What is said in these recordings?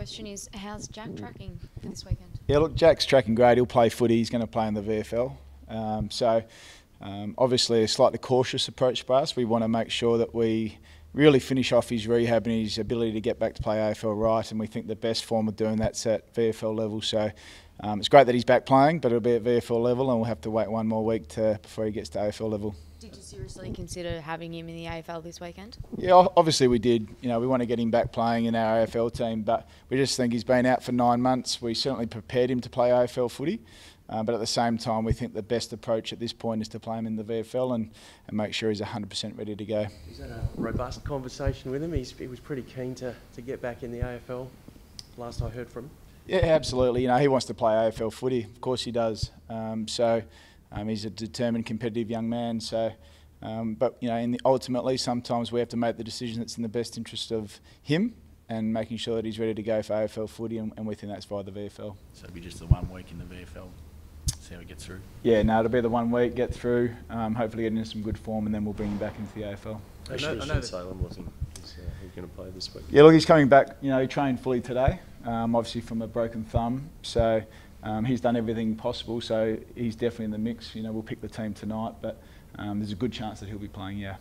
question is, how's Jack tracking for this weekend? Yeah, look, Jack's tracking great. He'll play footy. He's going to play in the VFL. Obviously a slightly cautious approach for us. We want to make sure that we really finish off his rehab and his ability to get back to play AFL right, and we think the best form of doing that's at VFL level. So it's great that he's back playing, but it'll be at VFL level and we'll have to wait one more week before he gets to AFL level. Did you seriously consider having him in the AFL this weekend? Yeah, obviously we did. We want to get him back playing in our AFL team, but we just think he's been out for 9 months. We certainly prepared him to play AFL footy, but at the same time we think the best approach at this point is to play him in the VFL and make sure he's 100% ready to go. Is that a robust conversation with him? He was pretty keen to get back in the AFL, last I heard from him. Yeah, absolutely. He wants to play AFL footy. Of course he does. He's a determined, competitive young man. But ultimately, sometimes we have to make the decision that's in the best interest of him and making sure that he's ready to go for AFL footy, and we think that's via the VFL. So it'll be just the 1 week in the VFL, see how he gets through? Yeah, no, it'll be the 1 week, get through, hopefully get into some good form, and then we'll bring him back into the AFL. I know Salem wasn't. He's going to play this week. Yeah, look, he's coming back. He trained fully today, obviously from a broken thumb. So he's done everything possible. So he's definitely in the mix. We'll pick the team tonight, but there's a good chance that he'll be playing. Yeah.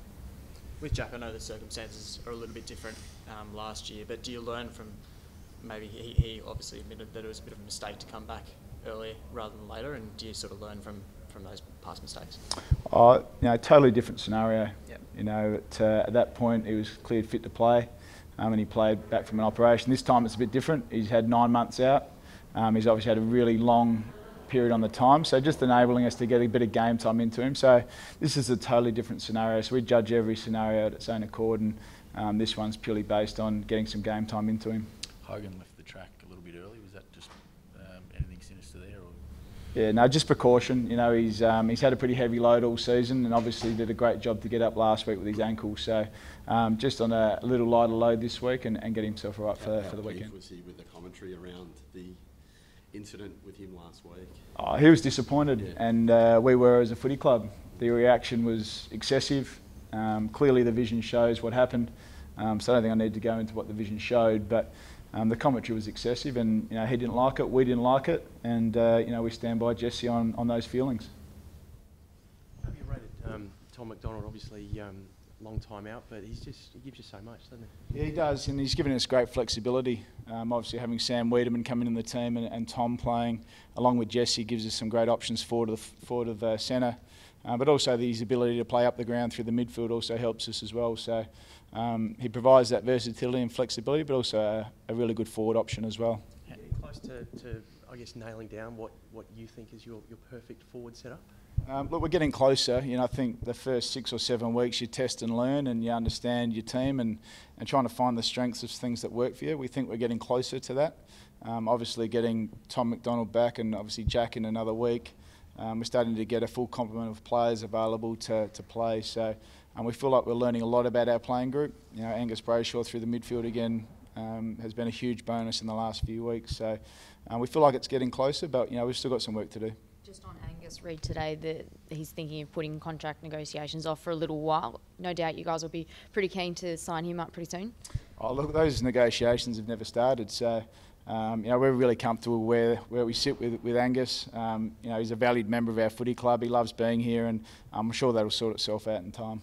With Jack, I know the circumstances are a little bit different last year, but do you learn from maybe he obviously admitted that it was a bit of a mistake to come back earlier rather than later, and do you sort of learn from those past mistakes? Totally different scenario. Yep. At that point he was cleared fit to play, and he played back from an operation. This time it's a bit different. He's had 9 months out. He's obviously had a really long period on the time, so just enabling us to get a bit of game time into him. So this is a totally different scenario. So we judge every scenario at its own accord, and this one's purely based on getting some game time into him. Hogan left the track a little bit early. Was that just anything sinister there? Or? Yeah, no, just precaution. He's had a pretty heavy load all season, and obviously did a great job to get up last week with his ankle. So just on a little lighter load this week and get himself right for the weekend. How was he with the commentary around the incident with him last week? He was disappointed, and we were as a footy club. The reaction was excessive. Clearly the vision shows what happened, so I don't think I need to go into what the vision showed, but the commentary was excessive, and he didn't like it, we didn't like it, and we stand by Jesse on those feelings. Have you rated Tom McDonald? Obviously long time out, but he gives you so much, doesn't he? Yeah, he does, and he's given us great flexibility. Obviously having Sam Wiedemann come in the team and Tom playing along with Jesse gives us some great options forward of centre, but also his ability to play up the ground through the midfield also helps us as well. So he provides that versatility and flexibility, but also a really good forward option as well. Getting close to I guess nailing down what you think is your perfect forward setup? Look, we're getting closer. I think the first 6 or 7 weeks you test and learn and you understand your team and trying to find the strengths of things that work for you. We think we're getting closer to that. Obviously getting Tom McDonald back and obviously Jack in another week, we're starting to get a full complement of players available to play. So we feel like we're learning a lot about our playing group. Angus Brayshaw through the midfield again has been a huge bonus in the last few weeks. So we feel like it's getting closer, but we've still got some work to do. Just on Angus, read today that he's thinking of putting contract negotiations off for a little while. No doubt you guys will be pretty keen to sign him up pretty soon. Oh, look, those negotiations have never started, so we're really comfortable where we sit with Angus. He's a valued member of our footy club. He loves being here, and I'm sure that'll sort itself out in time.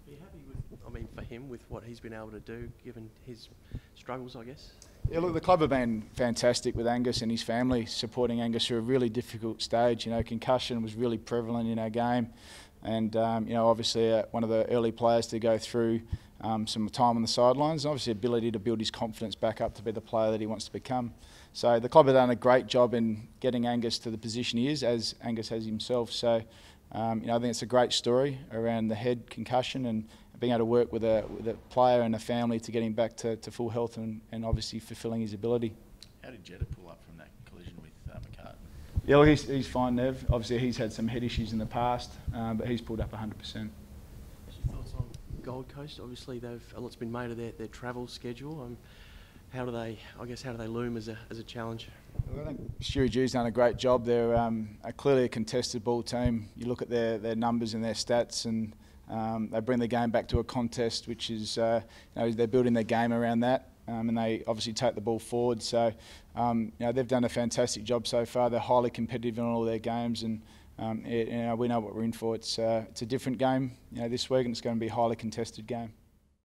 Are you happy for him, with what he's been able to do, given his struggles, I guess? Yeah, look, the club have been fantastic with Angus and his family, supporting Angus through a really difficult stage. Concussion was really prevalent in our game, and obviously one of the early players to go through some time on the sidelines, and obviously ability to build his confidence back up to be the player that he wants to become. So the club have done a great job in getting Angus to the position he is, as Angus has himself. So I think it's a great story around the head concussion and being able to work with a player and a family to get him back to full health and obviously fulfilling his ability. How did Jetta pull up from that collision with McCartan? Yeah, look, he's fine, Nev. Obviously he's had some head issues in the past, but he's pulled up 100%. What's your thoughts on Gold Coast? Obviously a lot's been made of their travel schedule. How do they loom as a challenge? Well, I think Stewie Jew's done a great job. They're clearly a contested ball team. You look at their numbers and their stats, and they bring the game back to a contest, which is they're building their game around that. and they obviously take the ball forward. So they've done a fantastic job so far. They're highly competitive in all their games, and we know what we're in for. It's a different game this week, and it's going to be a highly contested game.